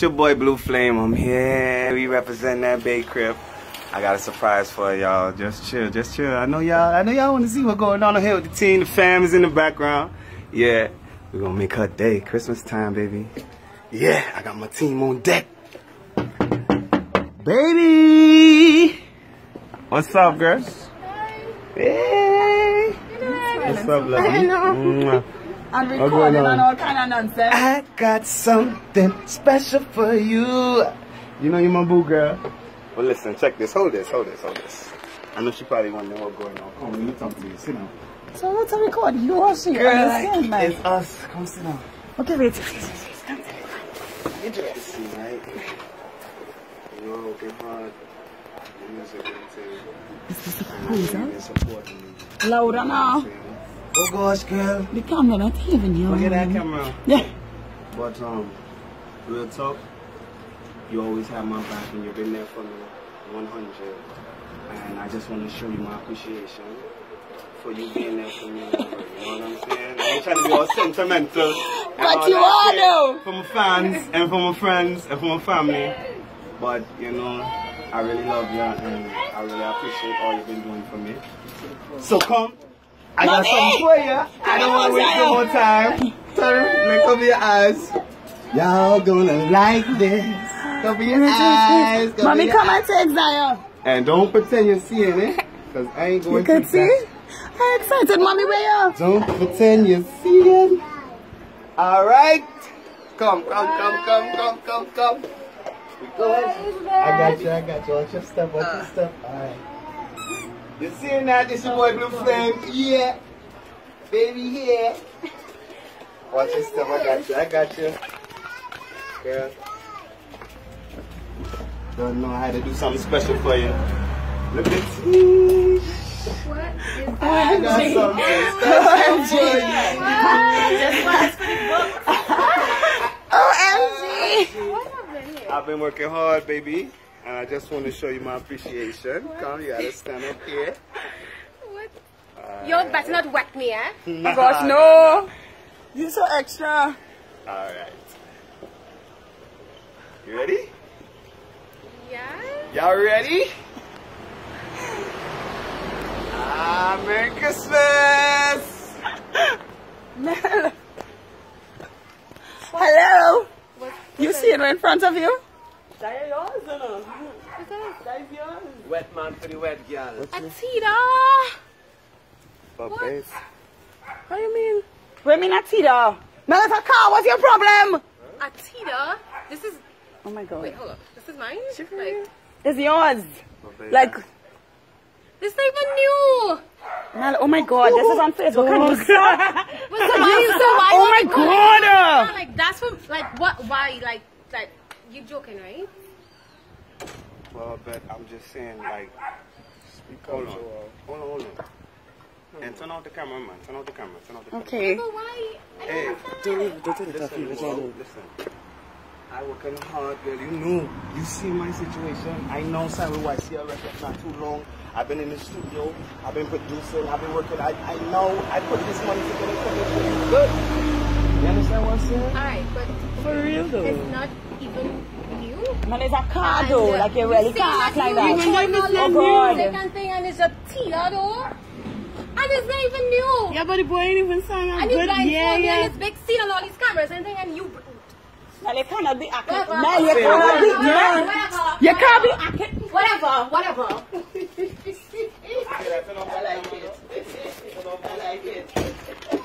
your boy Blue Flame. I'm here. We represent that Bay Crib. I got a surprise for y'all. Just chill, just chill. I know y'all want to see what's going on here with the team. The fam is in the background. Yeah, we're gonna make her day. Christmas time, baby. Yeah, I got my team on deck. Baby! What's up, girl? Hey! What's up, lovely? And recording and all kind of nonsense. I got something special for you. You know you're my boo, girl. Well, listen, check this. Hold this. I know she probably wondering what's going on. Come on, let me talk to you. Sit down. So what's a record? You also you girl, understand, man. it's us. Come sit down. Okay, wait. You just see, right? You're working hard. The music Is this a proposal? supporting me. Louder now. Oh gosh, girl. The camera not even here. Look at that camera. Yeah. But real talk, you always have my back and you've been there for me 100. And I just want to show you my appreciation for you being there for me. You know what I'm saying? I ain't trying to be all sentimental. But you are though. For my fans and for my friends and for my family. But you know, I really love you and I really appreciate all you've been doing for me. So come. I got something for you. I don't want to waste no more time. Turn, look over your eyes. Y'all gonna like this. Cover your eyes. Mommy, come and take Zion. And don't pretend you're seeing it, because I ain't going to. You can see? I'm excited, Mommy. Where you? Don't pretend you're seeing. Alright. Come. We go. I got you. Watch your step. Alright. You seeing that? This your boy Blue Flame. Yeah. Baby here. Watch your step. I got you. Girl. Don't know how to do something special for you. Look at me. What is I got something special for you. Just watch for the book. OMG. What happened here? I've been working hard, baby. And I just want to show you my appreciation. Come, you gotta stand up here. What? You better not whack me, eh? Oh gosh, no. You're so extra. Alright. You ready? Yeah? Y'all ready? Merry Christmas! Hello. You see it right in front of you? That yours or no? That is yours. Wet man for the wet girl. Atida! But babe, What do you mean? What do you mean, Atida? No, it's a car. What's your problem? Atida? This is... Oh my God. Wait, hold up. This is mine? Like, It's yours. babe. Like, this is not even new! Nala, oh my God, this is on Facebook. Can you stop? But so why Oh my God! Like, that's what... Like, what? Why? Like, you joking, right? Well, but I'm just saying, like, hold on. And turn out the camera, man. Turn out the camera. Okay. But why? Hey, listen. I working hard, girl. You know, you see my situation. I know Simon White see a record not too long. I've been in the studio. I've been producing. I've been working. I know. I put this money together for you. Good. You understand what I'm saying? Alright, but... For real though. It's not even new. Man, it's a car though. Like you really can't act like that. Oh God. Second thing and it's a Tia though. And it's not even new. Yeah, but the boy ain't even sang a And it's good. blindfolded and it's big scene and all these cameras and thing and you... Man, you cannot be acting. Whatever. Man, you cannot be. Man, Whatever. you can't be acting. Whatever. I like it.